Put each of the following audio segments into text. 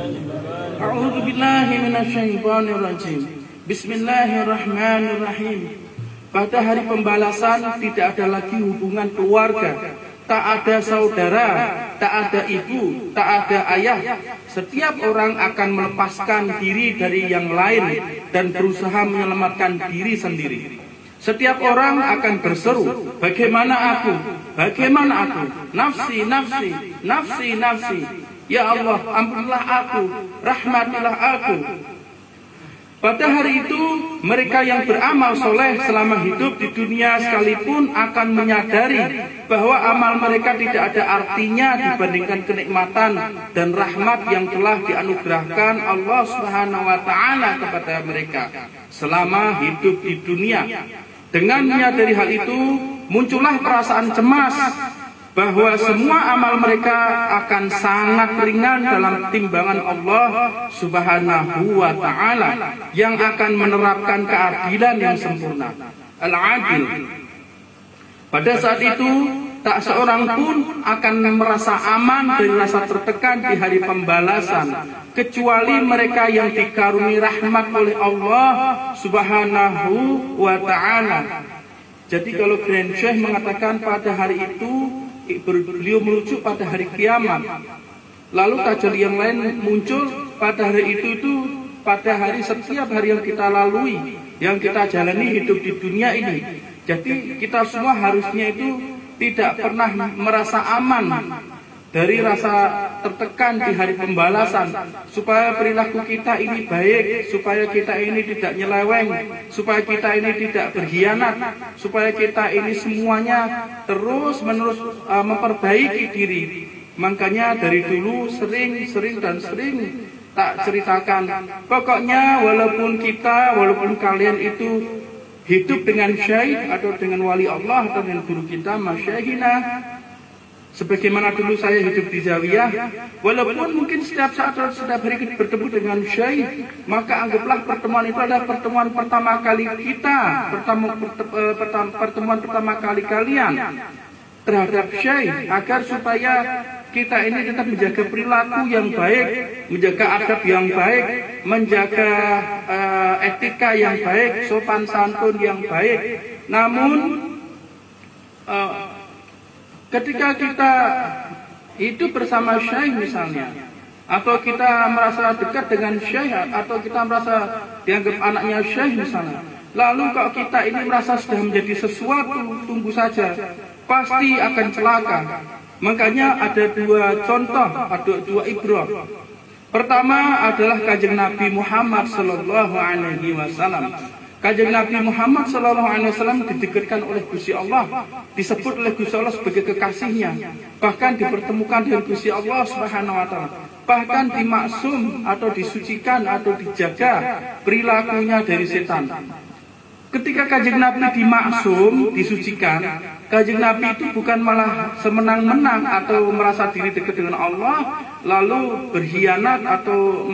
A'udzu billahi minasyaitonir rajim. Bismillahirrahmanirrahim. Pada hari pembalasan tidak ada lagi hubungan keluarga, tak ada saudara, tak ada ibu, tak ada ayah. Setiap orang akan melepaskan diri dari yang lain dan berusaha menyelamatkan diri sendiri. Setiap orang akan berseru, bagaimana aku? Bagaimana aku? Nafsi, nafsi, nafsi, nafsi. Ya Allah, ampunilah aku, rahmatilah aku. Pada hari itu, mereka yang beramal soleh selama hidup di dunia sekalipun akan menyadari bahwa amal mereka tidak ada artinya dibandingkan kenikmatan dan rahmat yang telah dianugerahkan Allah Subhanahu wa Ta'ala kepada mereka selama hidup di dunia. Dengan menyadari hal itu, muncullah perasaan cemas bahwa semua amal mereka akan sangat ringan dalam timbangan Allah Subhanahu wa Ta'ala yang akan menerapkan keadilan yang sempurna, al-adil. Pada saat itu tak seorang pun akan merasa aman dari rasa tertekan di hari pembalasan kecuali mereka yang dikaruniai rahmat oleh Allah Subhanahu wa Ta'ala. Jadi kalau Grand Syekh mengatakan pada hari itu, beliau merujuk pada hari kiamat. Lalu tajalli yang lain muncul pada hari itu pada hari setiap hari yang kita lalui, yang kita jalani hidup di dunia ini. Jadi kita semua harusnya itu tidak pernah merasa aman dari rasa tertekan di hari pembalasan, supaya perilaku kita ini baik, supaya kita ini tidak nyeleweng, supaya kita ini tidak berkhianat, supaya kita ini semuanya terus menerus memperbaiki diri. Makanya dari dulu sering tak ceritakan, pokoknya walaupun kalian itu hidup dengan syekh atau dengan wali Allah atau dengan guru kita masyayikhina, sebagaimana dulu saya hidup di Zawiyah, walaupun mungkin setiap saat atau setiap hari kita bertemu dengan syekh, maka anggaplah pertemuan itu adalah pertemuan pertama kali kita, pertemuan pertama kali kalian terhadap syekh, agar supaya kita ini tetap menjaga perilaku yang baik, menjaga adab yang baik, menjaga etika yang baik, sopan santun yang baik. Namun ketika kita hidup bersama syekh misalnya, atau kita merasa dekat dengan syekh, atau kita merasa dianggap anaknya syekh misalnya, lalu kalau kita ini merasa sudah menjadi sesuatu, tunggu saja, pasti akan celaka. Makanya ada dua contoh, ada dua ibrah. Pertama adalah Kanjeng Nabi Muhammad sallallahu alaihi wasallam. Kanjeng Nabi Muhammad sallallahu alaihi wasallam didekatkan oleh Gusti Allah, disebut oleh Gusti Allah sebagai kekasihnya, bahkan dipertemukan dengan Gusti Allah Subhanahu wa Ta'ala, bahkan dimaksum atau disucikan atau dijaga perilakunya dari setan. Ketika Kanjeng Nabi dimaksum, disucikan, Kanjeng Nabi itu bukan malah semenang-menang atau merasa diri dekat dengan Allah, lalu berkhianat atau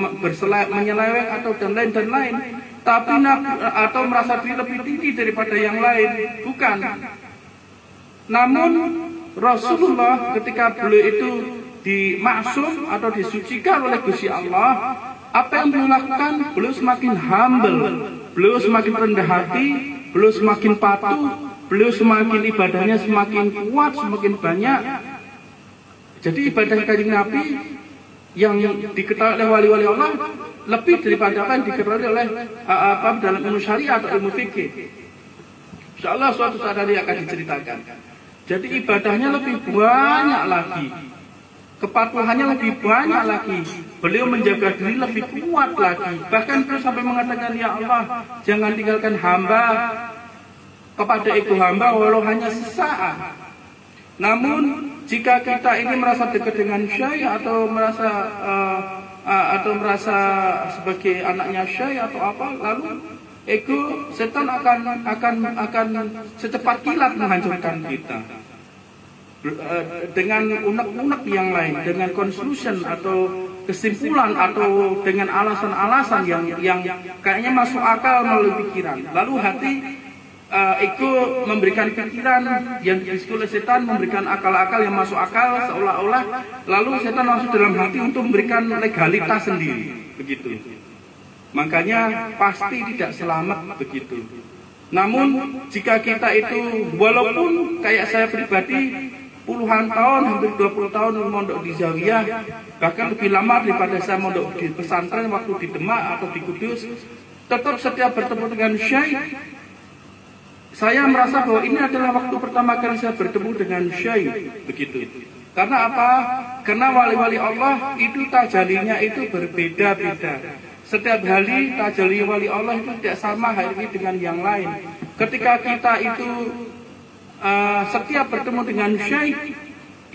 menyeleweng atau dan lain, tapi atau merasa diri lebih tinggi daripada yang lain, bukan. Namun Rasulullah ketika beliau itu dimaksum atau disucikan oleh Gusti Allah, apa yang beliau lakukan? Beliau semakin humble, beliau semakin rendah hati, beliau semakin patuh, beliau semakin ibadahnya semakin kuat, semakin banyak. Jadi ibadah Kanjeng Nabi yang diketahui oleh wali-wali Allah lebih daripada apa yang diketahui oleh dalam ilmu syariah atau ilmu fikih. Insyaallah suatu saat nanti akan diceritakan. Jadi ibadahnya lebih banyak lagi, kepatuhannya lebih banyak lagi, beliau menjaga diri lebih kuat lagi. Bahkan beliau sampai mengatakan, ya Allah, jangan tinggalkan hamba kepada itu hamba walau hanya sesaat. Namun jika kita ini merasa dekat dengan syekh atau merasa sebagai anaknya syekh atau apa, lalu setan akan secepat kilat menghancurkan kita dengan unek-unek yang lain, dengan conclusion atau kesimpulan atau dengan alasan-alasan yang kayaknya masuk akal melalui pikiran. Lalu hati itu memberikan pikiran yang dibisikkan oleh setan, memberikan akal-akal yang masuk akal seolah-olah, lalu setan masuk dalam hati untuk memberikan legalitas sendiri, begitu. Makanya pasti tidak selamat begitu. Namun jika kita itu walaupun kayak saya pribadi puluhan tahun, hampir 20 tahun mondok di Zawiyah, bahkan lebih lama daripada saya mondok di pesantren waktu di Demak atau di Kudus, tetap setiap bertemu dengan Syekh, saya merasa bahwa ini adalah waktu pertama kali saya bertemu dengan Syekh, begitu. Karena apa? Karena wali-wali Allah itu tajalinya itu berbeda-beda. Setiap hari tajalli wali Allah itu tidak sama hari dengan yang lain. Ketika kita itu setiap bertemu dengan Syekh,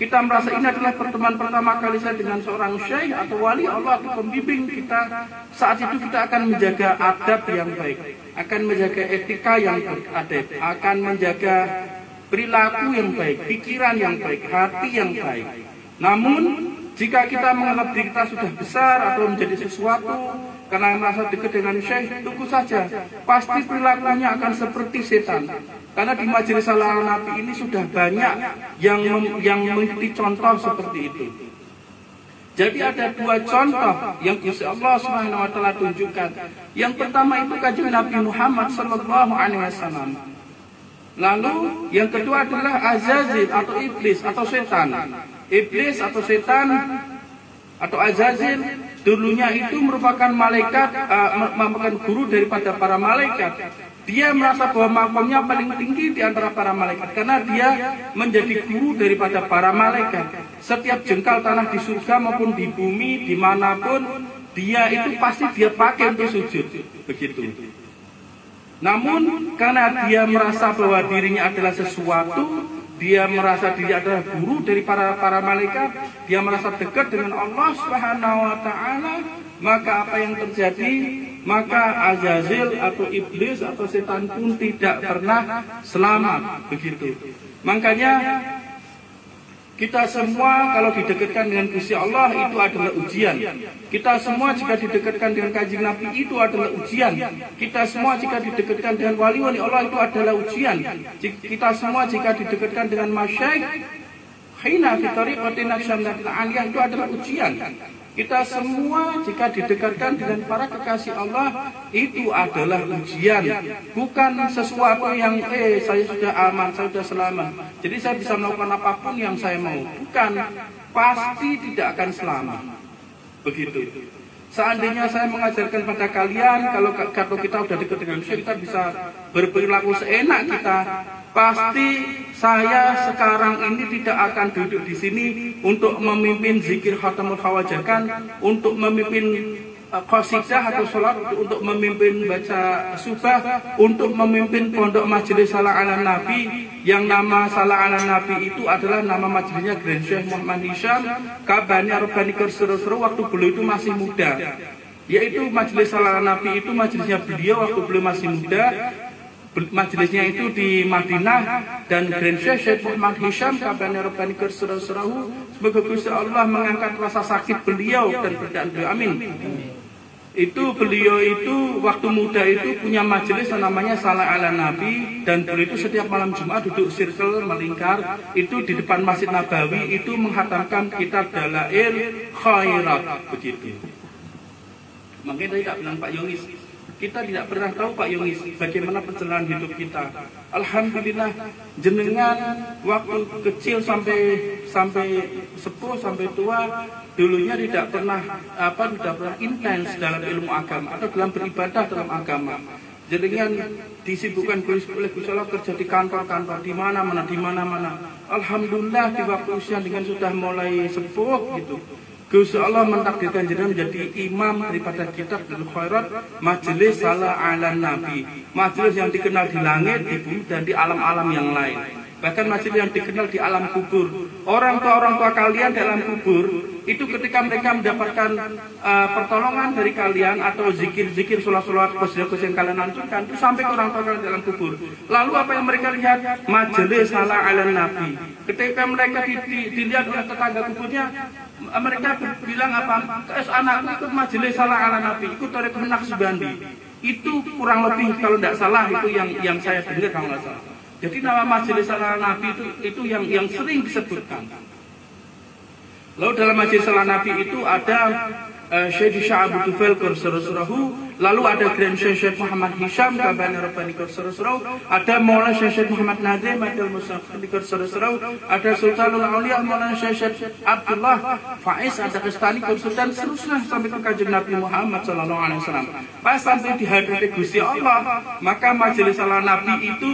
kita merasa ini adalah pertemuan pertama kali saya dengan seorang Syekh atau wali Allah atau pembimbing kita. Saat itu kita akan menjaga adab yang baik, akan menjaga etika yang beradab, akan menjaga perilaku yang baik, pikiran yang baik, hati yang baik. Namun jika kita menganggap diri kita sudah besar atau menjadi sesuatu karena merasa dekat dengan Syekh, tunggu saja, pasti perilakunya akan seperti setan. Karena di majelis Salah Nabi ini sudah banyak yang mengikuti contoh seperti itu. Jadi ada dua contoh yang Gusti Allah Subhanahu wa taala tunjukkan. Yang pertama itu kanjeng Nabi Muhammad sallallahu alaihi wasallam. Lalu yang kedua adalah Azazil atau iblis atau setan. Iblis atau setan atau Azazil dulunya itu merupakan malaikat, merupakan guru daripada para malaikat. Dia merasa bahwa makamnya paling tinggi di antara para malaikat karena dia menjadi guru daripada para malaikat. Setiap jengkal tanah di surga maupun di bumi dimanapun dia itu pasti dia pakai untuk sujud, begitu. Namun karena dia merasa bahwa dirinya adalah sesuatu, dia merasa diri adalah guru dari para malaikat, dia merasa dekat dengan Allah Subhanahu wa taala, maka apa yang terjadi? Maka Azazil atau iblis atau setan pun tidak pernah selamat, begitu. Makanya kita semua kalau didekatkan dengan Gusti Allah itu adalah ujian. Kita semua jika didekatkan dengan Kanjeng Nabi itu adalah ujian. Kita semua jika didekatkan dengan wali-wali Allah itu adalah ujian. Kita semua jika didekatkan dengan masyayikh hina fi tariqatina syamlatil aliyah itu adalah ujian. Kita semua jika didekatkan dengan para kekasih Allah itu adalah ujian, bukan sesuatu yang saya sudah aman, saya sudah selamat, jadi saya bisa melakukan apapun yang saya mau. Bukan, pasti tidak akan selamat, begitu. Seandainya saya mengajarkan pada kalian kalau kita sudah dekat dengan Syekh, kita bisa berperilaku seenak kita, pasti saya sekarang ini tidak akan duduk di sini untuk memimpin zikir khatamul hawajakan, untuk memimpin qasidah atau sholat, untuk memimpin baca subah, untuk memimpin pondok majelis Salah ala Nabi. Yang nama Salah ala Nabi itu adalah nama majelisnya Grand Syekh Muhammad Hisham Kabani Arbani Kerseru waktu beliau itu masih muda. Yaitu majelis Salah ala Nabi itu majelisnya beliau waktu beliau masih muda. Majelisnya itu di Madinah dan Grand Syekh Muhammad Hisham Kabani Arbani Kerseru. Semoga Gusti Allah mengangkat rasa sakit beliau dan berdaan beliau, amin. Itu beliau itu waktu muda itu punya majelis namanya Salah ala Nabi, dan beliau itu setiap malam Jumat duduk circle melingkar itu di depan Masjid Nabawi itu menghatamkan kitab Dalail Khairat, begitu. Makanya tidak bilang Pak Yongis, kita tidak pernah tahu Pak Yongis bagaimana perjalanan hidup kita. Alhamdulillah jenengan waktu kecil sampai sepuh sampai tua dulunya tidak pernah intens dalam ilmu agama atau dalam beribadah dalam agama. Jenengan disibukkan oleh Gusti Allah kerja di kantor-kantor di mana-mana. Alhamdulillah di waktu usia dengan sudah mulai sepuh gitu, Gusti Allah mentakdirkan jenengan menjadi imam daripada kitab Dalail Khairat, majelis Salah ala Nabi, majelis yang dikenal di langit, di bumi dan di alam-alam yang lain. Bahkan majelis yang dikenal di alam kubur. Orang tua kalian dalam kubur itu ketika mereka mendapatkan pertolongan dari kalian atau zikir-zikir, sholat-sholat, qasidah-qasidah yang kalian lanjutkan itu sampai ke orang tua kalian dalam kubur. Lalu apa yang mereka lihat? Majelis Salah ala Nabi. Ketika mereka dilihat oleh tetangga kuburnya, mereka bilang apa? Anakku ikut majelis Salah ala Nabi, ikut tarekat Naqsbandi. Itu kurang lebih kalau tidak salah itu yang saya dengar kalau nggak salah. Jadi nama Majelis Salah Nabi itu yang sering disebutkan. Lalu dalam Majelis Salah Nabi itu ada Syekh Sya'ab Tufail Qursurusurahu, lalu ada Grand Syekh Muhammad Hisham Kabani Rabbani Qursurusurahu, ada Maulana Syekh Muhammad Nadim Adil Musafir Qursurusurahu, ada Sultanul Auliya Maulana Syekh Abdullah Faiz Ad-Dagestani Qursurusurahu, dan seterusnya sampai ke Kanjeng Nabi Muhammad SAW. Pas sampai di hadirat Gusti Allah, maka Majelis Salah Nabi itu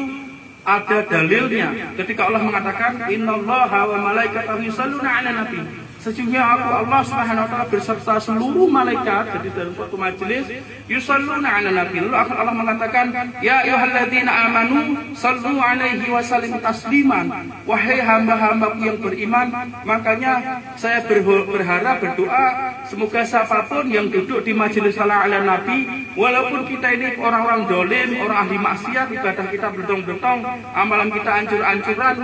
ada dalilnya. Ketika Allah mengatakan innallaha wa malaikatahu yusholluna 'alan nabi. Sesungguhnya Allah Subhanahu wa taala berserta seluruh malaikat. Jadi dalam suatu majelis yusholluna 'alan nabi. Lalu akan Allah mengatakan ya ayyuhalladzina amanu shallu 'alaihi wa sallimu tasliman. Wahai hamba-hambaku yang beriman, makanya saya berharap berdoa semoga siapapun yang duduk di majelis salah 'alan nabi, walaupun kita ini orang-orang dolim, orang ahli maksiat, ibadah kita belentong-belentong, amalan kita ancur-ancuran,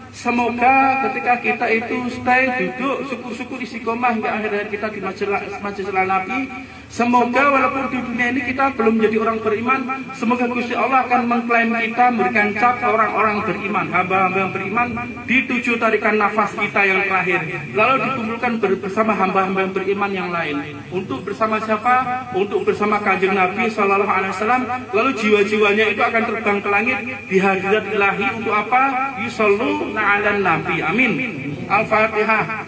semoga ketika kita itu stay duduk syukur-syukur istiqomah hingga akhir hayat kita di majelis Nabi, semoga walaupun di dunia ini kita belum menjadi orang beriman, semoga Gusti Allah akan mengklaim kita, memberikan cap orang-orang beriman, hamba-hamba yang beriman di 7 tarikan nafas kita yang terakhir, lalu dikumpulkan bersama hamba-hamba yang beriman yang lain. Untuk bersama siapa? Untuk bersama Kanjeng Nabi Sallallahu Alaihi Wasallam. Lalu jiwa-jiwanya itu akan terbang ke langit di hadirat ilahi untuk apa? Yusholluna 'alan nabi. Amin. Al-Fatihah.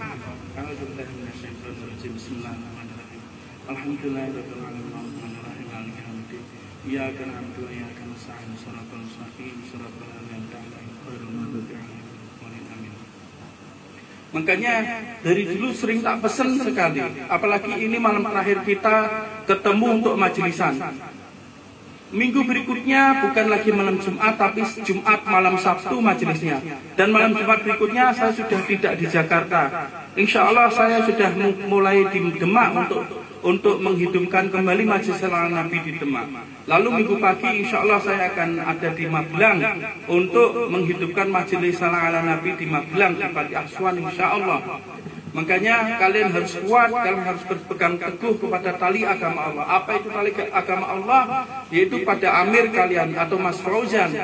Alhamdulillahirabbil alamin arrahmanirrahim maliki yaumiddin. Iyyaka na'budu wa iyyaka nasta'in shiratal mustaqim shiratal ladzina an'amta 'alaihim. Makanya dari dulu sering tak pesen sekali, apalagi ini malam terakhir kita ketemu untuk majelisan. Minggu berikutnya bukan lagi malam Jumat, tapi Jumat malam Sabtu majelisnya. Dan malam Jumat berikutnya saya sudah tidak di Jakarta. Insya Allah saya sudah mulai di Demak untuk menghidupkan kembali majelis Salah Nabi di Demak. Lalu minggu pagi insya Allah saya akan ada di Magelang untuk menghidupkan majelis Salah Nabi di Magelang di Pati Aswan insya Allah. Makanya kalian harus kuat, kalian harus berpegang teguh kepada tali agama Allah. Apa itu tali agama Allah? Yaitu pada amir kalian atau Mas Fauzan.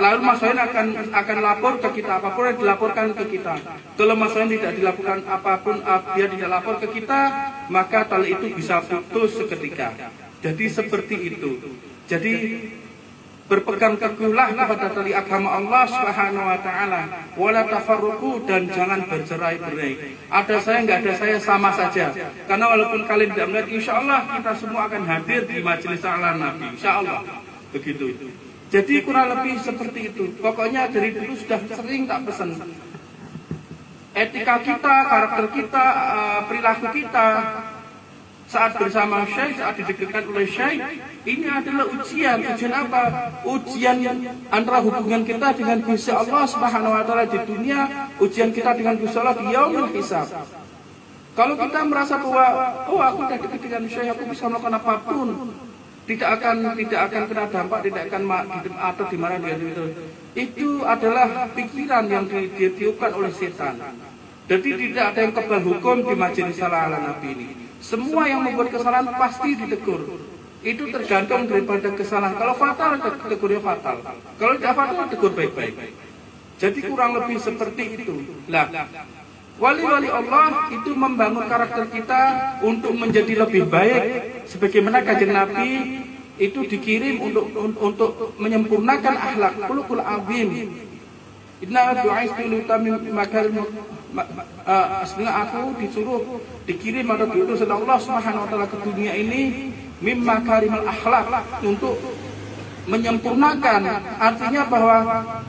Lalu Mas Fauzan akan lapor ke kita, apapun yang dilaporkan ke kita. Kalau Mas Fauzan tidak dilaporkan apapun, dia tidak lapor ke kita, maka tali itu bisa putus seketika. Jadi seperti itu. Jadi berpegang teguhlah kepada tali agama Allah Subhanahu wa taala, wala tafarruqu, dan jangan bercerai-berai. Ada saya enggak ada saya sama saja. Karena walaupun kalian tidak melihat, insya Allah kita semua akan hadir di majelis Salah Nabi. Insya Allah begitu. Jadi kurang lebih seperti itu. Pokoknya dari dulu sudah sering tak pesan. Etika kita, karakter kita, perilaku kita saat bersama Syekh, saat didekatkan oleh Syekh, ini adalah ujian. Ujian apa? Ujian antara hubungan kita dengan Gusti Allah Subhanahu wa taala di dunia, ujian kita dengan Gusti Allah di yaumul hisab. Kalau kita merasa bahwa aku sudah dekat dengan Syekh, aku bisa melakukan apapun, tidak akan kena dampak, tidak akan atau dimarahi itu adalah pikiran yang ditiupkan oleh setan. Jadi tidak ada yang kebal hukum di majelis Salah Nabi ini. Semua yang membuat kesalahan pasti ditegur. Itu tergantung daripada kesalahan. Kalau fatal, tegurnya fatal. Kalau tidak fatal, tegur baik-baik. Jadi kurang lebih seperti itu. Lah, wali-wali Allah itu membangun karakter kita untuk menjadi lebih baik. Sebagaimana Kanjeng Nabi itu dikirim untuk menyempurnakan akhlak. Khuluqul azim. Inna du'aistu litamim makarim. Sebenarnya aku dikirim atau diutus oleh Allah Subhanahu wa taala ke dunia ini mimma karimul akhlak, untuk menyempurnakan. Artinya bahwa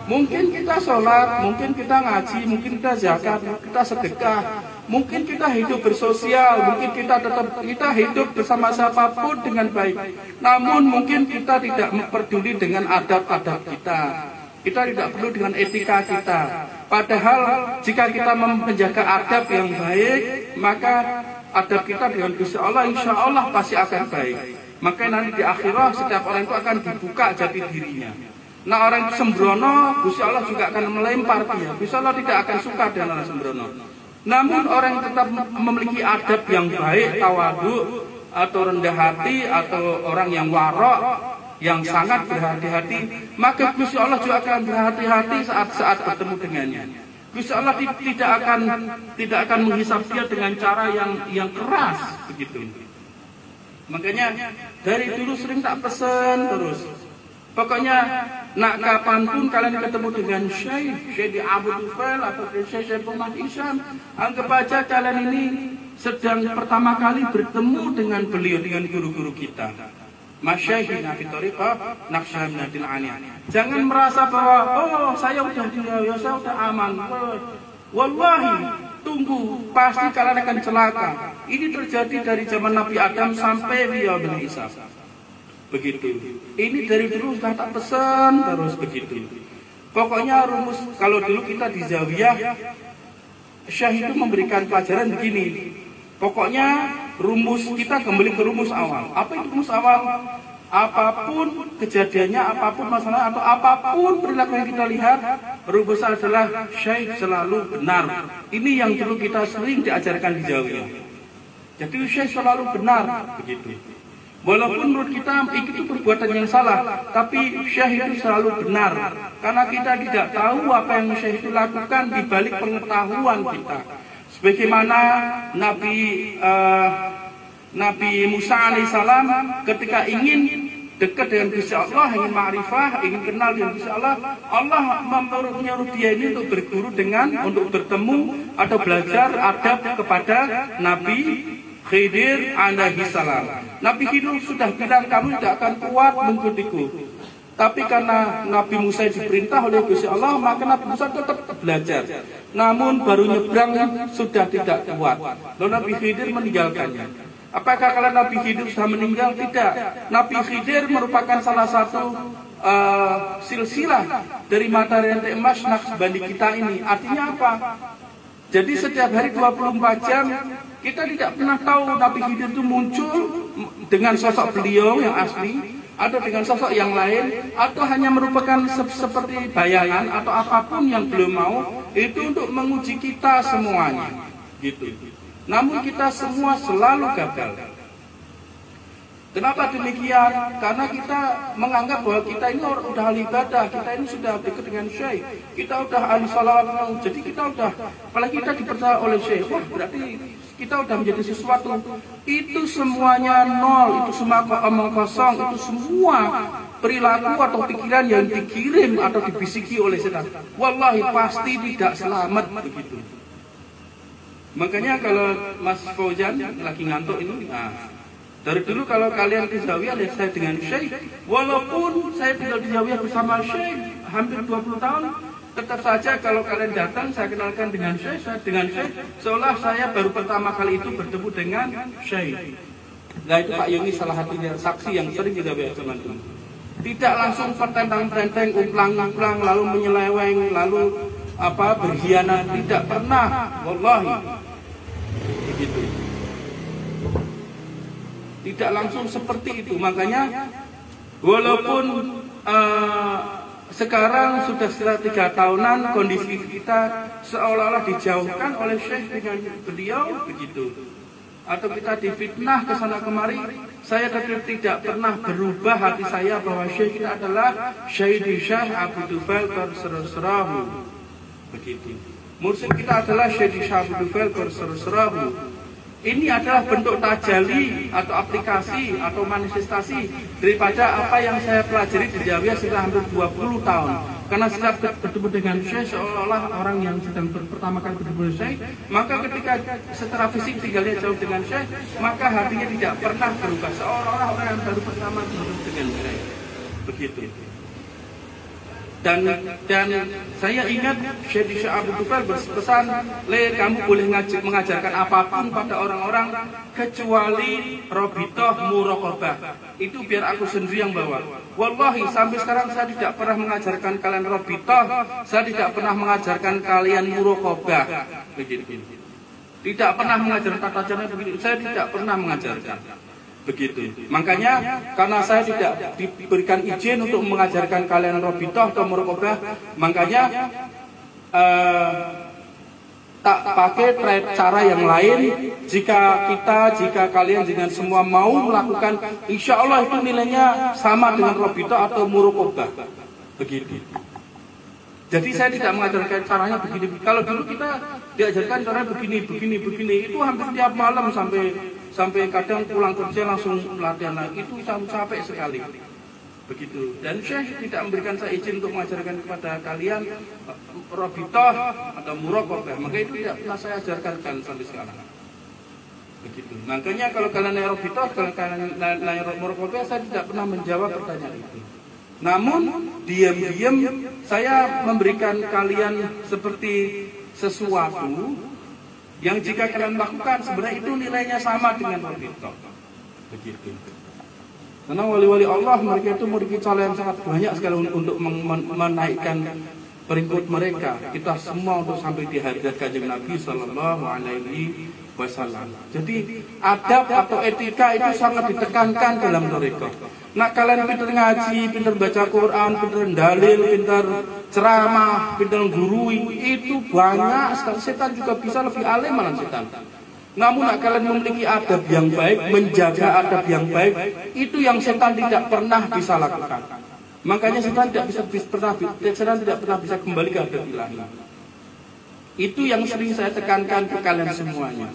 mungkin kita sholat, mungkin kita ngaji, mungkin kita zakat, kita sedekah, mungkin kita hidup bersosial, mungkin kita hidup bersama siapapun dengan baik. Namun mungkin kita tidak peduli dengan adab-adab kita. Kita tidak perlu dengan etika kita. Padahal jika kita menjaga adab yang baik, maka adab kita dengan Gusti Allah insya Allah pasti akan baik. Maka nanti di akhirat setiap orang itu akan dibuka jati dirinya. Nah, orang itu sembrono, Gusti Allah juga akan melempar dia. Gusti Allah tidak akan suka dengan orang sembrono. Namun orang yang tetap memiliki adab yang baik, tawadhu, atau rendah hati, atau orang yang warok, yang sangat berhati-hati, maka Gusti Allah juga akan berhati-hati saat bertemu dengannya. Gusti Allah tidak akan menghisap dia dengan cara yang keras begitu. Makanya dari dulu sering tak pesen terus. Pokoknya nak kapanpun kalian ketemu dengan Syekh Abu Tufail atau Syekh Muhammad Isyam, anggap aja kalian ini sedang pertama kali bertemu dengan beliau, dengan guru-guru kita. Masyayikhina fi thariqah Naqsyabandiyyatil Aliyah. Jangan merasa bahwa saya udah saya udah aman. Wallahi, tunggu, pasti kalian akan celaka. Ini terjadi dari zaman Nabi Adam sampai beliau bin Isa. Begitu. Ini dari dulu sudah tak pesan terus begitu. Pokoknya rumus, kalau dulu kita di Zawiyah, Syekh itu memberikan pelajaran begini. Pokoknya rumus, kita kembali ke rumus awal. Apa itu rumus awal? Apapun kejadiannya, apapun masalah, atau apapun perilaku yang kita lihat, rumus adalah Syekh selalu benar. Ini yang dulu kita sering diajarkan di Zawiyah. Jadi Syekh selalu benar begitu. Walaupun menurut kita itu perbuatan yang salah, tapi Syekh itu selalu benar. Karena kita tidak tahu apa yang Syekh itu lakukan di balik pengetahuan kita. Sebagaimana Nabi Musa alaihissalam ketika ingin dekat dengan Gusti Allah, ingin ma'rifah, ingin kenal dengan Gusti Allah, Allah menyuruh dia ini untuk berguru untuk bertemu atau belajar adab kepada Nabi Khidir alaihi salam. Nabi Khidir sudah bilang, kamu tidak akan kuat mengikutiku. Tapi karena Nabi Musa diperintah oleh Gusti Allah, maka Nabi Musa tetap belajar. Namun baru nyebrang sudah tidak kuat. Lalu Nabi Khidir meninggalkannya. Apakah kalau Nabi Khidir sudah meninggal? Tidak. Nabi Khidir merupakan salah satu silsilah dari mata rantai emas Naqsyabandi kita ini. Artinya apa? Jadi setiap hari 24 jam kita tidak pernah tahu Nabi Khidir itu muncul dengan sosok beliau yang asli, atau dengan sosok yang lain, atau hanya merupakan seperti bayangan atau apapun yang beliau mau, itu untuk menguji kita semuanya gitu. Namun kita semua selalu gagal. Kenapa demikian? Karena kita menganggap bahwa kita ini udah ahli ibadah, kita ini sudah dekat dengan Syekh, kita udah ahli salawat, jadi kita udah, apalagi kita dipercaya oleh Syekh, wah berarti kita udah menjadi sesuatu. Itu semuanya nol, itu semua omong kosong, itu semua perilaku atau pikiran yang dikirim atau dibisiki oleh setan. Wallahi pasti tidak selamat begitu. Makanya kalau Mas Fauzan lagi ngantuk ini, dari dulu kalau kalian ke Zawiyah lihat saya dengan Syekh, walaupun saya tinggal di Zawiyah bersama Syekh hampir 20 tahun, tetap saja kalau kalian datang saya kenalkan dengan Syekh, seolah saya baru pertama kali itu bertemu dengan Syekh. Nah itu Pak Yoni salah satunya saksi yang sering di Zawiyah teman-teman. Tidak langsung pertentang-pertenteng, umplang-umplang, lalu menyeleweng, lalu berkhianat, tidak pernah, wallahi. Begitu. Tidak langsung seperti itu. Makanya walaupun sekarang sudah setelah 3 tahunan kondisi kita seolah-olah dijauhkan oleh Syekh dengan beliau begitu, atau kita difitnah ke sana kemari, saya tetap tidak pernah berubah hati saya bahwa Syekh kita adalah Syekh Abu Tufail Berserahu begitu. Mursyid kita adalah Syekh Abu Tufail Berserahu. Ini adalah bentuk tajali atau aplikasi atau manifestasi daripada apa yang saya pelajari di Zawiyah sudah hampir 20 tahun. Karena setiap bertemu dengan Syekh seolah-olah orang yang sedang pertama kali bertemu dengan Syekh, maka ketika secara fisik tinggalnya jauh dengan Syekh, maka hatinya tidak pernah berubah, seolah-olah orang yang baru pertama bertemu dengan Syekh. Begitu. Dan saya ingat Syekh Abu Tufail berpesan, kamu boleh mengajarkan apapun pada orang-orang kecuali robitoh muraqabah. Itu biar aku sendiri yang bawa. Wallahi sampai sekarang saya tidak pernah mengajarkan kalian robitoh, saya tidak pernah mengajarkan kalian muraqabah. Begitu. Tidak pernah mengajarkan tata cara begitu. Saya tidak pernah mengajarkan. Begitu. Makanya karena saya tidak diberikan izin untuk mengajarkan kalian robitoh atau muraqabah, makanya tak pakai cara yang lain. Jika kalian dengan semua mau melakukan, insya Allah itu nilainya sama dengan Robitoh atau Murokobah. Begitu. Jadi saya tidak mengajarkan caranya begini. Kalau dulu kita diajarkan caranya begini. Itu hampir tiap malam sampai kadang pulang kerja langsung latihan lagi. Itu capek sekali. Begitu. Dan Syekh tidak memberikan saya izin untuk mengajarkan kepada kalian Robitoh atau Murokobah. Maka itu tidak pernah saya ajarkan sampai sekarang. Begitu. Makanya kalau kalian nanya Robitoh, kalau kalian nanya Murokobah, saya tidak pernah menjawab pertanyaan itu. Namun diam-diam saya memberikan kalian seperti sesuatu yang jika kalian lakukan sebenarnya itu nilainya sama dengan Robitoh. Begitu. Karena wali-wali Allah mereka itu memiliki cara yang sangat banyak sekali untuk menaikkan peringkat mereka. Kita semua untuk sampai di hadirat Kanjeng Nabi Sallallahu Alaihi Wasallam. Jadi adab atau etika itu sangat ditekankan dalam thariqah. Nah kalian pintar ngaji, pintar baca Quran, pintar dalil, pintar ceramah, pintar gurui, itu banyak sekali. Setan juga bisa lebih alim malah setan. Namun kalian memiliki adab yang baik, menjaga adab yang baik, itu yang setan tidak pernah bisa lakukan. Makanya setan tidak pernah bisa kembali ke adab ilahi. Itu yang sering saya tekankan ke kalian semuanya.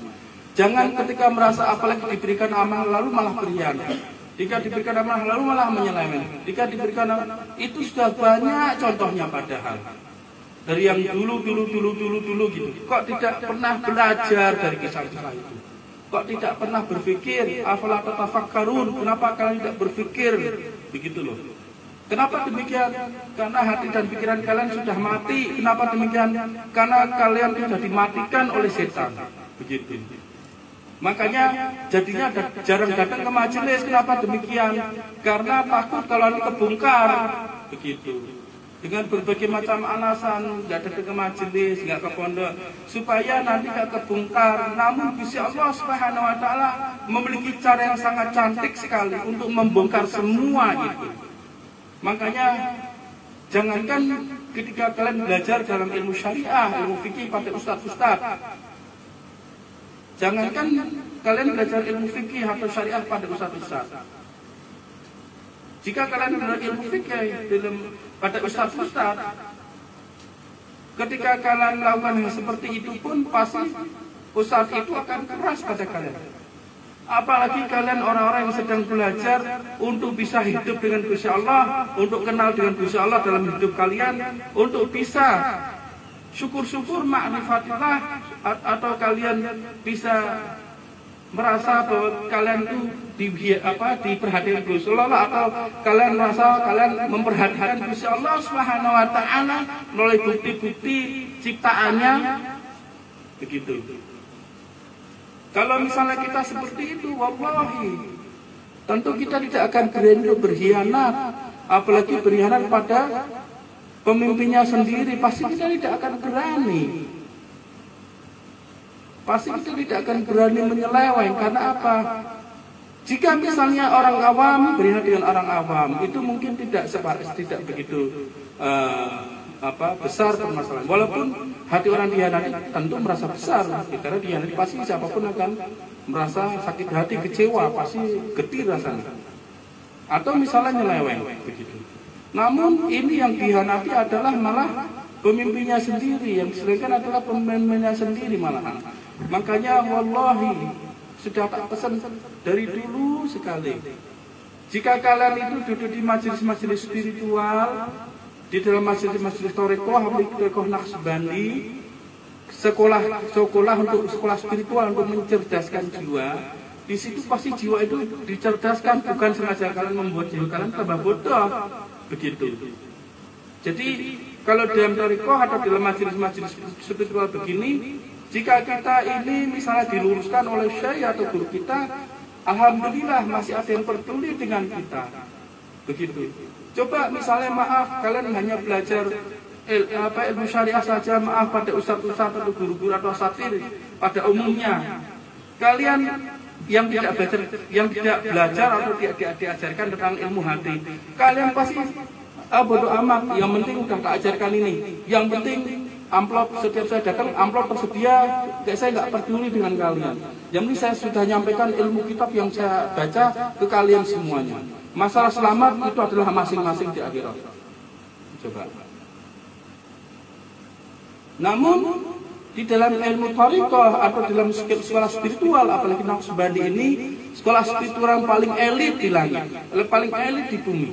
Jangan ketika merasa apalagi diberikan amal lalu malah berkhianat. Jika diberikan amal lalu malah menyeleweng. Jika diberikan amal, itu sudah banyak contohnya padahal. Dari yang dulu gitu. Kok tidak pernah belajar dari kisah-kisah itu? Kok tidak pernah berpikir? Afala tatafakkarun? Kenapa kalian tidak berpikir? Begitu loh. Kenapa demikian? Karena hati dan pikiran kalian sudah mati. Kenapa demikian? Karena kalian sudah dimatikan oleh setan. Begitu. Makanya jadinya jarang datang ke majelis. Kenapa demikian? Karena takut kalau kebongkar. Begitu. Dengan berbagai macam alasan, nggak datang ke majelis, nggak ke pondok, supaya nanti nggak kebongkar. Namun Gusti Allah Subhanahu Wa Taala memiliki cara yang sangat cantik sekali untuk membongkar semua itu. Makanya jangankan ketika kalian belajar dalam ilmu syariah, ilmu fikih pada ustadz-ustadz, jangankan kalian belajar ilmu fikih atau syariah pada ustadz-ustadz. Jika kalian belajar ilmu fikih pada ustadz-ustadz, ketika kalian melakukan hal seperti itu pun pasti ustadz itu akan keras pada kalian. Apalagi kalian orang-orang yang sedang belajar untuk bisa hidup dengan Gusti Allah, untuk kenal dengan Gusti Allah dalam hidup kalian, untuk bisa syukur-syukur ma'rifatillah, atau kalian bisa merasa bahwa kalian itu diperhatikan Gusti Allah, atau kalian merasa kalian memperhatikan Gusti Allah Subhanahu Wa Taala melalui bukti-bukti ciptaannya. Begitu. Kalau misalnya kita seperti itu, wallahi, tentu kita tidak akan berani berkhianat, apalagi berkhianat pada pemimpinnya sendiri. Pasti kita tidak akan berani. Pasti kita tidak akan berani menyeleweng. Karena apa? Jika misalnya orang awam berkhianat dengan orang awam, itu mungkin tidak begitu besar permasalahan. Walaupun hati orang dihianati tentu merasa besar, karena dihianati pasti siapapun akan merasa sakit hati, kecewa, pasti getir rasanya. Atau misalnya nyeleweng, begitu. Namun ini yang dihianati adalah malah pemimpinnya sendiri, yang diselewengkan adalah pemimpinnya sendiri malahan. Makanya wallahi sudah tak pesan dari dulu sekali. Jika kalian itu duduk di majelis-majelis spiritual, di dalam majelis-majelis thariqah, thariqah Naqsbandi, sekolah untuk sekolah spiritual untuk mencerdaskan jiwa, di situ pasti jiwa itu dicerdaskan, bukan sengaja kalian membuat jiwa kalian tambah bodoh. Begitu. Jadi kalau dalam thariqah atau dalam majelis-majelis spiritual begini, jika kita ini misalnya diluruskan oleh syekh atau guru kita, alhamdulillah masih ada yang peduli dengan kita. Begitu. Coba misalnya maaf kalian hanya belajar ilmu syariah saja, maaf pada ustadz-ustadz atau guru-guru atau asatidz pada umumnya. Kalian yang tidak belajar atau tidak diajarkan tentang ilmu hati, kalian pasti bodoh amat, yang penting udah tak ajarkan ini, yang penting amplop setiap saya datang, amplop tersedia, saya nggak peduli dengan kalian. Yang ini saya sudah nyampaikan ilmu kitab yang saya baca ke kalian semuanya. Masalah selamat itu adalah masing-masing di akhirat. Coba. Namun di dalam ilmu thariqah atau dalam sekolah spiritual, apalagi Naqsbandi ini sekolah spiritual yang paling elit di langit, paling elit di bumi.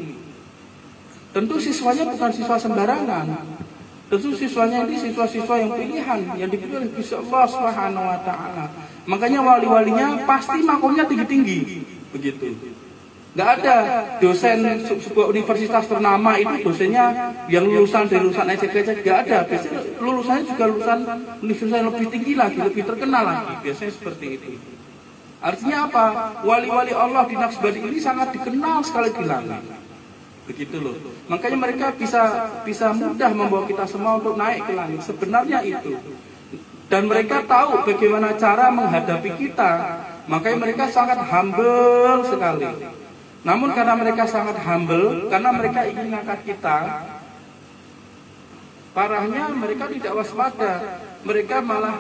Tentu siswanya bukan siswa sembarangan. Tentu siswanya ini siswa-siswa yang pilihan, yang dipilih oleh Allah Subhanahu wa taala. Makanya wali-walinya pasti makomnya tinggi-tinggi. Begitu. Nggak ada dosen sebuah universitas ternama itu dosennya yang lulusan dari lulusan ecek-ecek, nggak ada. Biasanya lulusannya juga lulusan universitas yang lebih tinggi lagi, lebih terkenal lagi. Biasanya seperti itu. Artinya apa? Wali-wali Allah di Naqsbandi ini sangat dikenal sekali di langit. Begitu loh. Makanya mereka bisa mudah membawa kita semua untuk naik ke langit. Sebenarnya itu. Dan mereka tahu bagaimana cara menghadapi kita. Makanya mereka sangat humble sekali. Namun karena mereka sangat humble, karena mereka ingin mengangkat kita, parahnya mereka tidak waspada. Mereka malah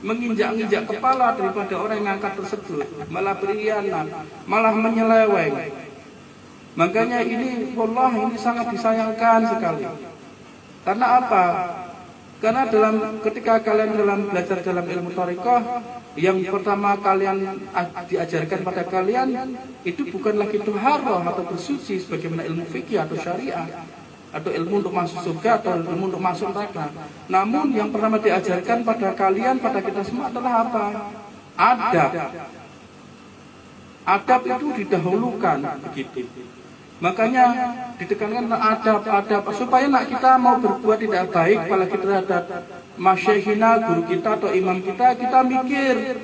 menginjak-injak kepala daripada orang yang mengangkat tersebut. Malah berkhianat, malah menyeleweng. Makanya ini, wallah ini sangat disayangkan sekali. Karena apa? Karena ketika kalian belajar dalam ilmu thariqah, yang pertama kalian diajarkan pada kalian itu bukan lagi tuharah atau bersuci sebagaimana ilmu fikih atau syariah, atau ilmu untuk masuk surga atau ilmu untuk masuk neraka. Namun yang pertama diajarkan pada kalian, pada kita semua adalah apa? Adab. Adab itu didahulukan, begitu. Makanya ditekankan adab supaya nak kita mau berbuat tidak baik, apalagi terhadap masyayikhina, guru kita atau imam kita mikir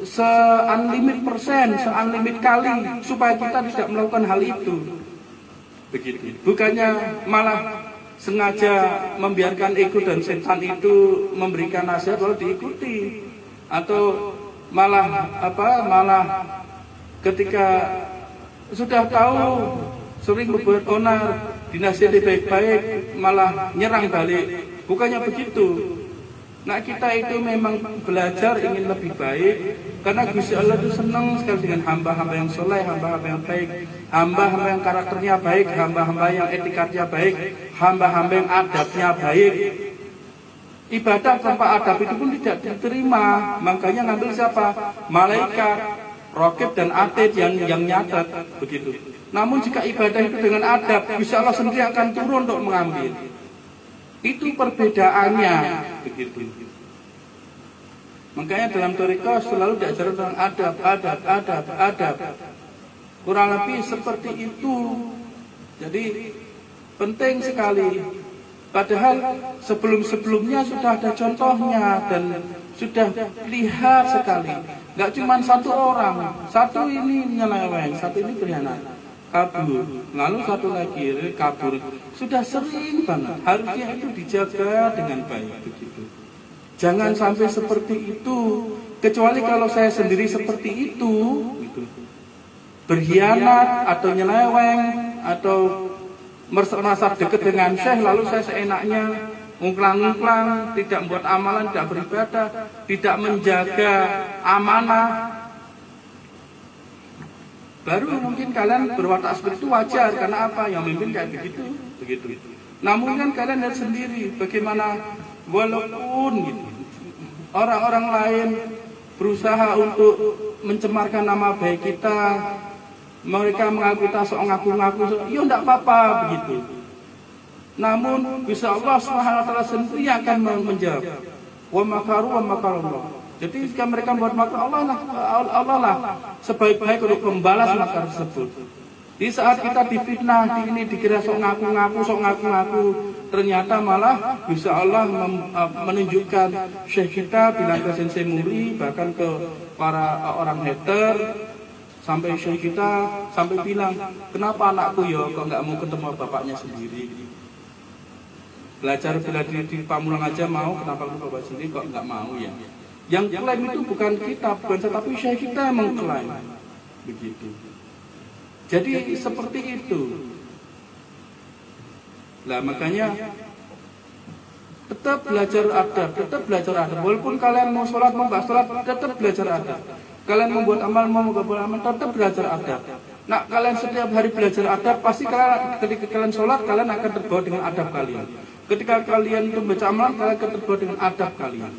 se-unlimit persen, se-unlimit kali supaya kita tidak melakukan hal itu. Begitu. Bukannya malah sengaja membiarkan ego dan setan itu memberikan nasihat lalu diikuti, atau malah ketika sudah tahu sering berbuat onar, dinasihati baik-baik, malah nyerang balik. Bukannya begitu. Nah kita itu memang belajar ingin lebih baik, karena Gusti Allah itu senang sekali dengan hamba-hamba yang soleh, hamba-hamba yang baik, hamba-hamba yang karakternya baik, hamba-hamba yang etikatnya baik, hamba-hamba yang adabnya baik. Ibadah tanpa adab itu pun tidak diterima. Makanya ngambil siapa? Malaikat, Raqib dan Atid yang nyatet, begitu. Namun jika ibadah itu dengan adab, Gusti Allah sendiri akan turun untuk mengambil. Itu perbedaannya, begitu. Makanya dalam thariqah selalu diajarkan tentang adab. Kurang lebih seperti itu. Jadi penting sekali. Padahal sebelum-sebelumnya sudah ada contohnya dan sudah lihat sekali. Gak cuma satu orang, satu ini nyeleweng, satu ini berkhianat, kabur, lalu satu lagi kabur. Sudah sering banget. Harusnya itu dijaga dengan baik, begitu. Jangan sampai seperti itu. Kecuali kalau saya sendiri seperti itu, gitu. Berkhianat atau nyeleweng atau merasa dekat dengan syekh, lalu saya seenaknya ngungklang-ngungklang, tidak membuat amalan, tidak beribadah, tidak menjaga amanah, baru mungkin kalian berwatak seperti itu wajar. Karena apa? Yang memimpin kayak begitu. Namun kan kalian lihat sendiri bagaimana walaupun gitu, orang-orang lain berusaha untuk mencemarkan nama baik kita, mereka mengaku kita sok ngaku-ngaku, ya enggak apa-apa begitu. Namun bisa Allah Subhanahu wa taala sendiri akan menjawab. Wa makaru wa makarullah. Jadi jika mereka membuat makar, Allah lah sebaik-baik untuk membalas makar tersebut. Di saat kita difitnah, dikira sok ngaku-ngaku, ternyata malah bisa Allah menunjukkan syekh kita bilang ke Sensei Muri, bahkan ke para orang hater, sampai syekh kita sampai bilang, kenapa anakku ya kok nggak mau ketemu bapaknya sendiri? Belajar bila di Pamulang aja mau, kenapa lu bapak sendiri kok nggak mau ya? Yang klaim itu bukan kita, tetapi syekh kita yang mengklaim, begitu. Jadi seperti itu. Nah makanya Tetap belajar adab, tetap belajar adab. Walaupun kalian mau sholat, mau nggak sholat, tetap belajar adab. Kalian membuat amal, mau nggak buat amal, tetap belajar adab. Nah, kalian setiap hari belajar adab, pasti kalian ketika kalian sholat, kalian akan terbawa dengan adab kalian. Ketika kalian membaca amal, kalian akan terbawa dengan adab kalian.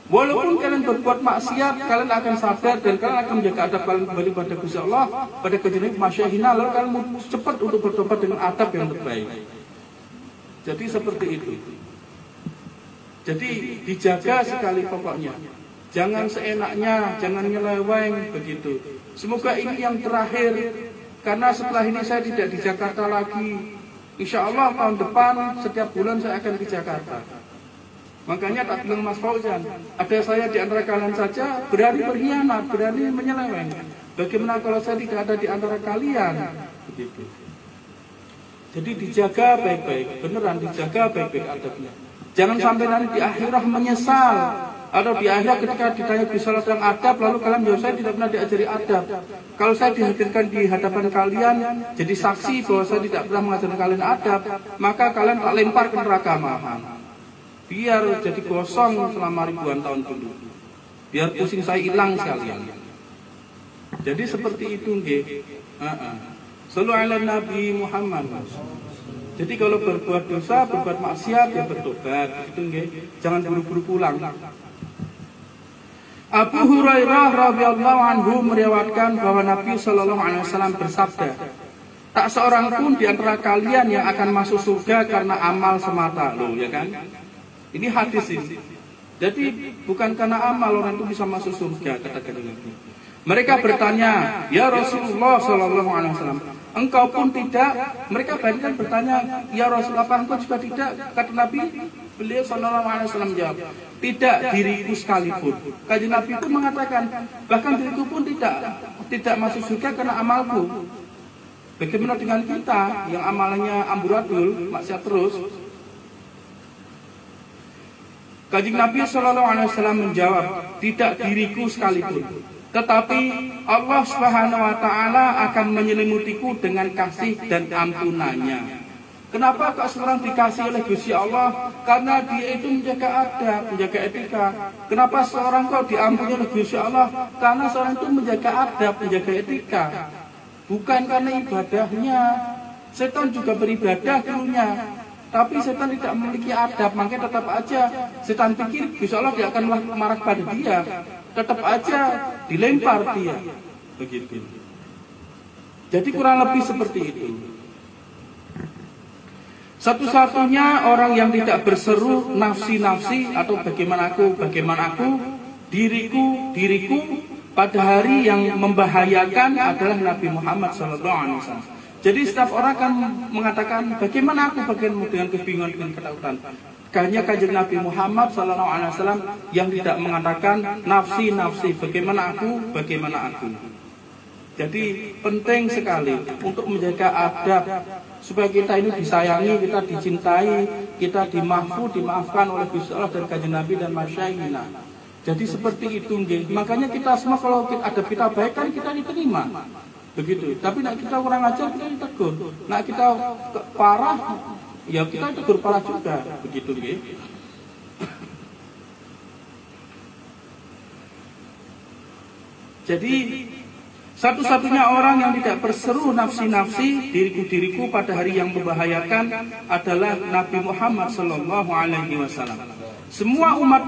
Walaupun kalian berbuat maksiat, kalian akan sadar dan kalian akan menjaga adab kalian kembali pada Gusti Allah, pada kejadian masyahina, lalu kalian cepat untuk bertobat dengan adab yang terbaik. Jadi seperti itu. Jadi dijaga sekali pokoknya. Jangan seenaknya, jangan nyeleweng begitu. Semoga ini yang terakhir, karena setelah ini saya tidak di Jakarta lagi. Insya Allah tahun depan setiap bulan saya akan ke Jakarta. Makanya tak bilang Mas Fauzan, ada saya di antara kalian saja berani berkhianat, berani menyeleweng. Bagaimana kalau saya tidak ada di antara kalian? Begitu. Jadi dijaga baik-baik, beneran dijaga baik-baik adabnya. Jangan sampai nanti di akhirat menyesal, atau di akhirat ketika ditanya bisalah tentang adab, lalu kalian jawab saya tidak pernah diajari adab. Kalau saya dihadirkan di hadapan kalian jadi saksi bahwa saya tidak pernah mengajarkan kalian adab, maka kalian tak lempar ke neraka mahan. Biar jadi kosong selama ribuan tahun dulu. Biar pusing saya hilang sekalian. Jadi seperti itu nggih. Shallu ala Nabi Muhammad. Jadi kalau berbuat dosa, berbuat maksiat ya bertobat, gitu nggih. Jangan buru-buru pulang. Abu Hurairah radhiyallahu anhu meriwayatkan bahwa Nabi sallallahu alaihi wasallam bersabda, tak seorang pun di antara kalian yang akan masuk surga karena amal semata. Loh, ya kan? Ini hadis ini. Jadi bukan karena amal orang itu bisa masuk surga, kata Nabi. Mereka bertanya, ya Rasulullah sallallahu alaihi wasallam, engkau pun tidak? Mereka bahkan bertanya, ya Rasulullah, apa engkau juga tidak? Kata Nabi, beliau sallallahu alaihi wasallam jawab, tidak diriku sekalipun. Kanjeng Nabi pun mengatakan, bahkan diriku pun tidak masuk surga karena amalku. Bagaimana dengan kita yang amalnya amburadul, maksiat terus? Kanjeng Nabi sallallahu alaihi wasallam menjawab, tidak diriku sekalipun. Tetapi Allah Subhanahu wa taala akan menyelimutiku dengan kasih dan ampunannya. Kenapa kok seorang dikasih oleh Gusti Allah? Karena dia itu menjaga adab, menjaga etika. Kenapa seorang kok diampuni oleh Gusti Allah? Karena seorang itu menjaga adab, menjaga etika. Bukan karena ibadahnya. Setan juga beribadah dulunya, tapi setan tidak memiliki adab, makanya tetap aja setan pikir Gusti Allah tidak akan marah pada dia. Tetap aja dilempar dia. Begitu. Jadi kurang lebih seperti itu. Satu-satunya orang yang tidak berseru nafsi-nafsi atau bagaimana aku, diriku pada hari yang membahayakan adalah Nabi Muhammad SAW. Jadi setiap orang akan mengatakan bagaimana aku dengan kebingungan, dengan ketakutan. Hanya kanjeng Nabi Muhammad SAW yang tidak mengatakan nafsi, bagaimana aku. Jadi penting sekali untuk menjaga adab supaya kita ini disayangi, kita dicintai, kita dimaafkan oleh Gusti Allah dan kanjeng Nabi dan masyayikhina. Jadi seperti itu nggih. Makanya kita semua kalau adab kita baik kan kita diterima. Begitu. Tapi nak kita kurang ajar kita ditegur. Nak kita parah ya kita tegur parah juga, begitu nggih. Jadi satu-satunya orang yang tidak berseru nafsi, diriku pada hari yang membahayakan adalah Nabi Muhammad sallallahu alaihi wasallam. Semua umat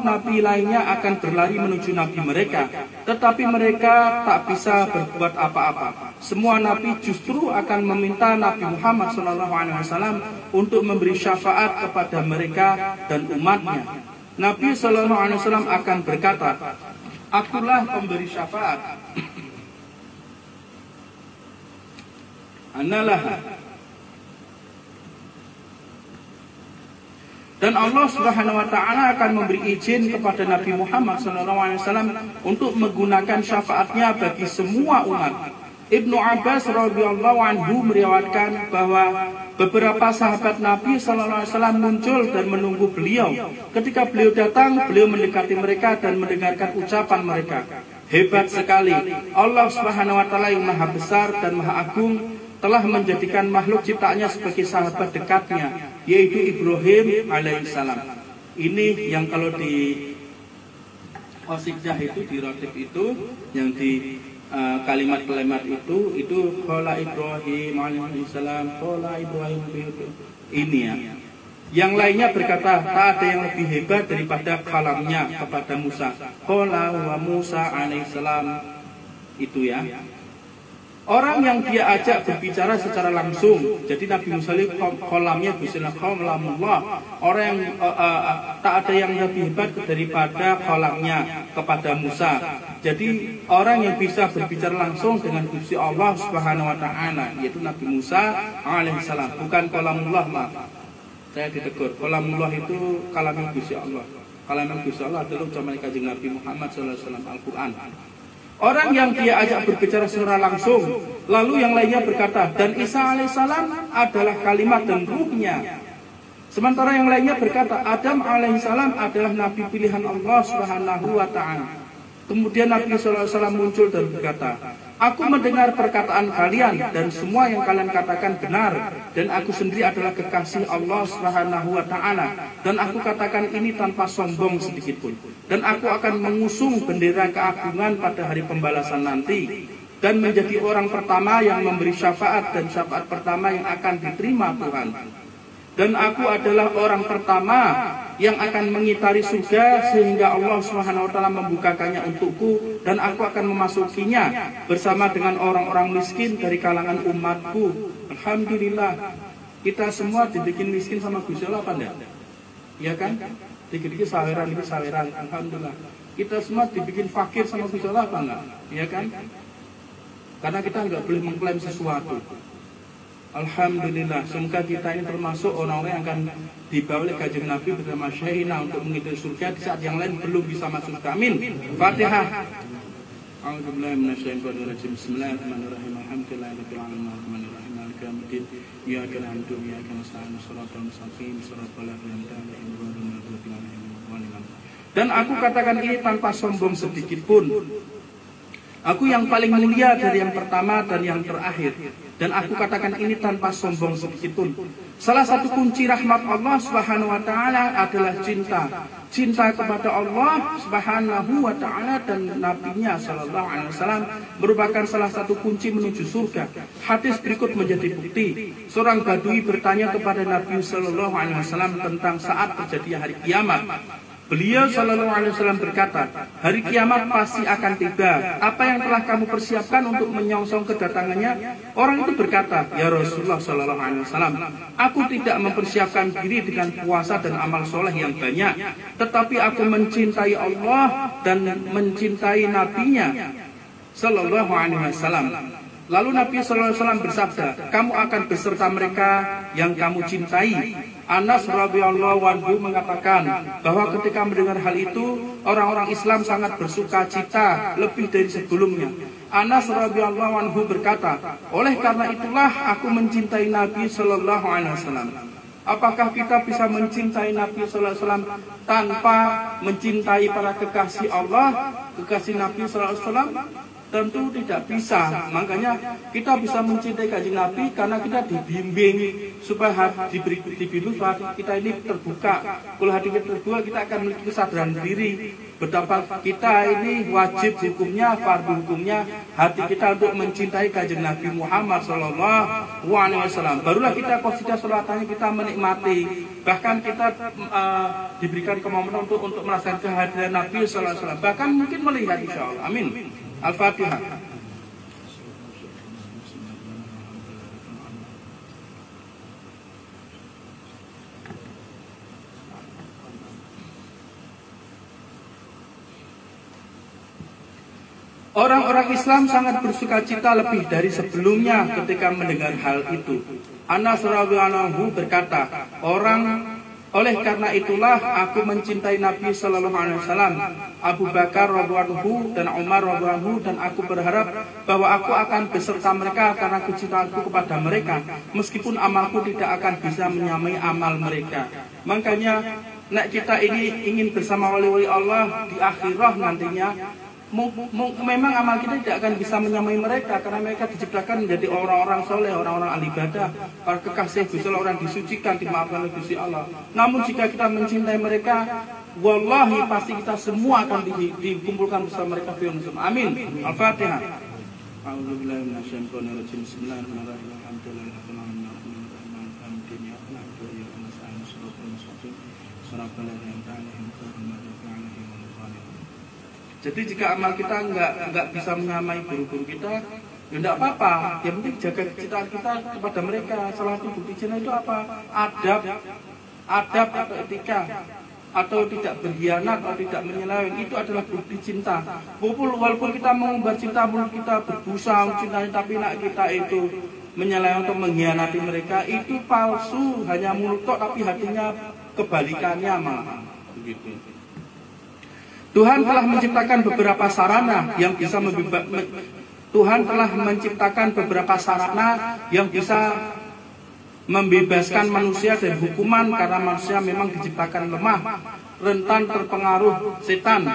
Nabi lainnya akan berlari menuju Nabi mereka, tetapi mereka tak bisa berbuat apa-apa. Semua Nabi justru akan meminta Nabi Muhammad SAW untuk memberi syafaat kepada mereka dan umatnya. Nabi SAW akan berkata, akulah pemberi syafaat. Analah. Dan Allah Subhanahu wa taala akan memberi izin kepada Nabi Muhammad SAW untuk menggunakan syafaatnya bagi semua umat. Ibnu Abbas radhiyallahu anhu meriwayatkan bahwa beberapa sahabat Nabi SAW muncul dan menunggu beliau. Ketika beliau datang, beliau mendekati mereka dan mendengarkan ucapan mereka. Hebat sekali, Allah Subhanahu wa taala yang maha besar dan maha agung telah menjadikan makhluk ciptaannya sebagai sahabat dekatnya. yaitu Ibrahim alaihissalam. Ini yang kalau di Qasidah itu, di Ratib itu, yang di kalimat-kalimat itu qala Ibrahim alaihissalam, qala Ibrahim ini ya. Yang lainnya berkata, tak ada yang lebih hebat daripada kalamnya kepada Musa. Qala wa Musa alaihissalam, itu ya. Orang yang dia ajak berbicara secara langsung, jadi Nabi Musa kolamnya bismillah kolamullah. Orang yang tak ada yang lebih hebat daripada kolamnya kepada Musa. Jadi orang yang bisa berbicara langsung dengan Gusti Allah Subhanahu Wa Taala, yaitu Nabi Musa alaihissalam, bukan kolamullah, maaf. Saya ditegur. Kolamullah itu kalamnya Gusti Allah. Kalamnya Gusti Allah adalah ucapan Kanjeng Nabi Muhammad SAW, Al-Quran. Orang yang dia ajak berbicara secara langsung, lalu yang lainnya berkata, dan Isa alaihissalam adalah kalimat dan ruhnya. Sementara yang lainnya berkata, Adam alaihissalam adalah nabi pilihan Allah Subhanahu Wa Taala. Kemudian Nabi SAW muncul dan berkata, aku mendengar perkataan kalian dan semua yang kalian katakan benar, dan aku sendiri adalah kekasih Allah Subhanahu Wa Taala, dan aku katakan ini tanpa sombong sedikit pun. Dan aku akan mengusung bendera keagungan pada hari pembalasan nanti, dan menjadi orang pertama yang memberi syafaat dan syafaat pertama yang akan diterima Tuhan. Dan aku adalah orang pertama yang akan mengitari surga sehingga Allah Subhanahu Wa Taala membukakannya untukku, dan aku akan memasukinya bersama dengan orang-orang miskin dari kalangan umatku. Alhamdulillah, kita semua dibikin miskin sama Gusti Allah apa enggak? Ya kan? Dikit-dikit saweran, itu saweran. Alhamdulillah. Kita semua dibikin fakir sama Gusti Allah apa enggak? Ya kan? Karena kita enggak boleh mengklaim sesuatu. Alhamdulillah, semoga kita ini termasuk orang-orang yang akan dibawa oleh Kanjeng Nabi bersama Syaina untuk mengikuti surga di saat yang lain belum bisa masuk. Amin. Fatihah. A'udzubillahi minasyaitonir rajim. Bismillahirrahmanirrahim. Alhamdulillahirabbil alamin arrahmanirrahim maliki yaumiddin. Iyyaka na'budu wa iyyaka nasta'in. Shiratal mustaqim, shiratal ladzina an'amta 'alaihim. Dan aku katakan ini tanpa sombong sedikit pun. Aku yang paling mulia dari yang pertama dan yang terakhir. Dan aku katakan ini tanpa sombong sedikit pun. Salah satu kunci rahmat Allah Subhanahu Wa Taala adalah cinta. Cinta kepada Allah Subhanahu Wa Taala dan Nabi-Nya Sallallahu Alaihi Wasallam merupakan salah satu kunci menuju surga. Hadis berikut menjadi bukti. Seorang Badui bertanya kepada Nabi Sallallahu Alaihi Wasallam tentang saat terjadinya hari kiamat. Beliau Sallallahu Alaihi Wasallam berkata, hari kiamat pasti akan tiba. Apa yang telah kamu persiapkan untuk menyongsong kedatangannya? Orang itu berkata, ya Rasulullah Sallallahu Alaihi Wasallam, aku tidak mempersiapkan diri dengan puasa dan amal soleh yang banyak, tetapi aku mencintai Allah dan mencintai Nabi-Nya Sallallahu Alaihi Wasallam. Lalu Nabi Sallallahu Alaihi Wasallam bersabda, kamu akan beserta mereka yang kamu cintai. Anas radhiyallahu anhu mengatakan bahwa ketika mendengar hal itu, orang-orang Islam sangat bersuka cita lebih dari sebelumnya. Anas radhiyallahu anhu berkata, oleh karena itulah aku mencintai Nabi Sallallahu Alaihi Wasallam. Apakah kita bisa mencintai Nabi Sallallahu Alaihi Wasallam tanpa mencintai para kekasih Allah, kekasih Nabi Sallallahu Alaihi Wasallam? Tentu tidak bisa. Makanya kita bisa mencintai Kanjeng Nabi karena kita dibimbing supaya dibimbing supaya kita ini terbuka. Kalau hati kita terbuka, kita akan memiliki kesadaran diri betapa kita ini wajib hukumnya, fardu hukumnya hati kita untuk mencintai Kanjeng Nabi Muhammad Sallallahu Alaihi Wasallam. Barulah kita qasidah sholatannya kita menikmati. Bahkan kita diberikan kemampuan untuk merasakan kehadiran Nabi Sallallahu Alaihi Wasallam. Bahkan mungkin melihat insyaallah. Amin. Al-Fatihah. Orang-orang Islam sangat bersuka cita lebih dari sebelumnya ketika mendengar hal itu. Anas radhiyallahu anhu berkata, oleh karena itulah aku mencintai Nabi Sallallahu Alaihi Wasallam, Abu Bakar radhiyallahu anhu dan Umar radhiyallahu anhu, dan aku berharap bahwa aku akan beserta mereka karena kecintaanku kepada mereka, meskipun amalku tidak akan bisa menyamai amal mereka. Makanya nek kita ini ingin bersama wali-wali Allah di akhirah nantinya, Memang amal kita tidak akan bisa menyamai mereka, karena mereka diciptakan menjadi orang-orang soleh, orang-orang ahli ibadah, para kekasih Gusti Allah, orang disucikan, dimaafkan oleh Gusti Allah. Namun jika kita mencintai mereka, wallahi pasti kita semua akan dikumpulkan bersama mereka. Amin. Al-Fatihah. A'udzubillahi minasyaitonir rajim. Bismillahirrahmanirrahim. Jadi jika amal kita nggak bisa menyamai guru-guru kita, ya enggak apa-apa. Yang penting jaga kecintaan kita kepada mereka. Salah satu bukti cinta itu apa? Adab atau etika, atau tidak berkhianat atau tidak menyeleweng, itu adalah bukti cinta. Walaupun kita mengumbar cinta, mulut kita berbusa mencintanya, tapi nak kita itu menyeleweng atau mengkhianati mereka, itu palsu. Hanya mulut tok, tapi hatinya kebalikannya malah. Begitu. Tuhan telah menciptakan beberapa sarana yang bisa membebaskan manusia dari hukuman, karena manusia memang diciptakan lemah, rentan terpengaruh setan,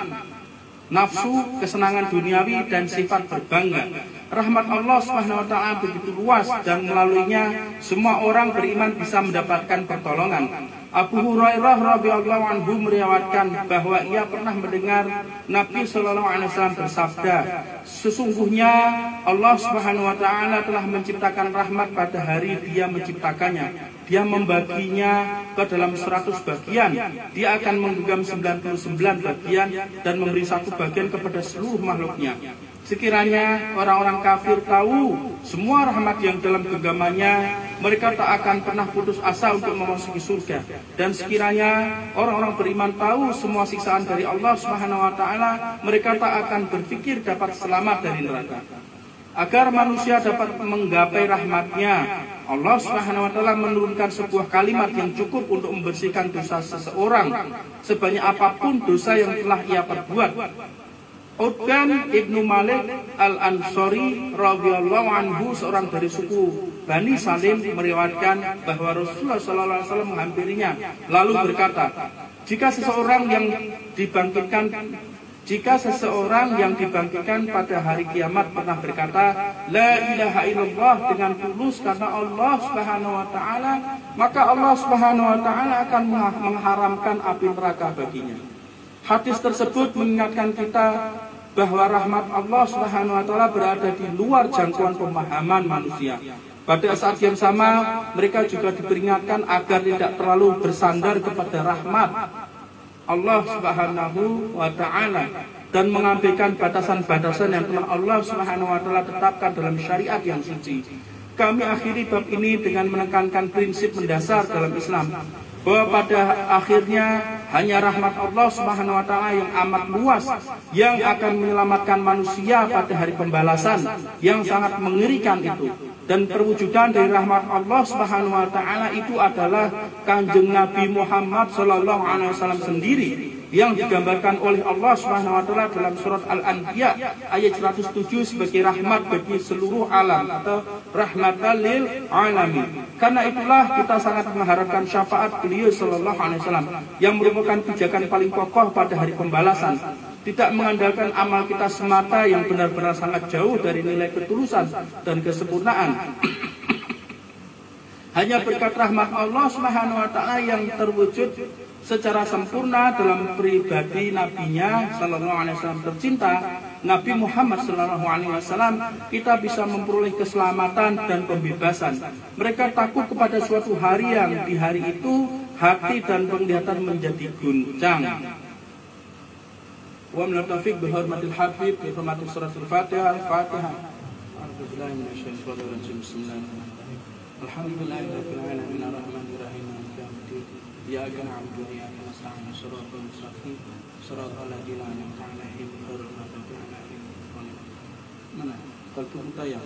nafsu, kesenangan duniawi, dan sifat berbangga. Rahmat Allah Subhanahu wa taala begitu luas, dan melaluinya semua orang beriman bisa mendapatkan pertolongan. Abu Hurairah radhiyallahu anhu meriwayatkan bahwa ia pernah mendengar Nabi sallallahu alaihi wasallam bersabda, sesungguhnya Allah Subhanahu wa taala telah menciptakan rahmat pada hari Dia menciptakannya. Dia membaginya ke dalam 100 bagian. Dia akan menggenggam 99 bagian dan memberi 1 bagian kepada seluruh makhluknya. Sekiranya orang-orang kafir tahu semua rahmat yang dalam genggamannya, mereka tak akan pernah putus asa untuk memasuki surga. Dan sekiranya orang-orang beriman tahu semua siksaan dari Allah Subhanahu wa taala, mereka tak akan berpikir dapat selamat dari neraka. Agar manusia dapat menggapai rahmatnya, Allah Subhanahu wa taala menurunkan sebuah kalimat yang cukup untuk membersihkan dosa seseorang sebanyak apapun dosa yang telah ia perbuat. Utban ibnu Malik al-Ansori radhiyallahu anhu, seorang dari suku Bani Salim, meriwayatkan bahwa Rasulullah sallallahu alaihi wasallam menghampirinya lalu berkata, jika seseorang yang dibangkitkan pada hari kiamat pernah berkata la ilaha illallah dengan tulus karena Allah Subhanahu wa taala, maka Allah Subhanahu wa taala akan mengharamkan api neraka baginya. Hadis tersebut mengingatkan kita bahwa rahmat Allah Subhanahu wa taala berada di luar jangkauan pemahaman manusia. Pada saat yang sama, mereka juga diperingatkan agar tidak terlalu bersandar kepada rahmat Allah Subhanahu wa taala dan mengabaikan batasan-batasan yang telah Allah Subhanahu wa taala tetapkan dalam syariat yang suci. Kami akhiri bab ini dengan menekankan prinsip mendasar dalam Islam, bahwa pada akhirnya hanya rahmat Allah Subhanahu wa taala yang amat luas yang akan menyelamatkan manusia pada hari pembalasan yang sangat mengerikan itu. Dan perwujudan dari rahmat Allah Subhanahu wa taala itu adalah Kanjeng Nabi Muhammad sallallahu alaihi wasallam sendiri, yang digambarkan oleh Allah Subhanahu wa taala dalam surat Al-Anbiya ayat 107 sebagai rahmat bagi seluruh alam atau rahmatan lil alamin. Karena itulah kita sangat mengharapkan syafaat beliau sallallahu alaihi wasallam yang merupakan pijakan paling kokoh pada hari pembalasan. Tidak mengandalkan amal kita semata yang benar-benar sangat jauh dari nilai ketulusan dan kesempurnaan. Hanya berkat rahmat Allah Subhanahu wa taala yang terwujud secara sempurna dalam pribadi nabinya sallallahu alaihi wasallam tercinta, Nabi Muhammad sallallahu alaihi wasallam, kita bisa memperoleh keselamatan dan pembebasan. Mereka takut kepada suatu hari yang di hari itu hati dan penglihatan menjadi guncang. Wa min at-tawfiq bi hurmatil habib bi hurmati surat al-Fatihah. Al-Fatihah. A'udzubillahi minasyaitonir rajim. Bismillahirrahmanirrahim. Alhamdulillahirabbil alamin arrahmanir rahim maliki yaumiddin. Iyyaka na'budu wa iyyaka nasta'in. Shiratal mustaqim. Shiratal ladzina an'amta 'alaihim ghairil maghdubi 'alaihim waladdallin. Mana? Kalau kita ya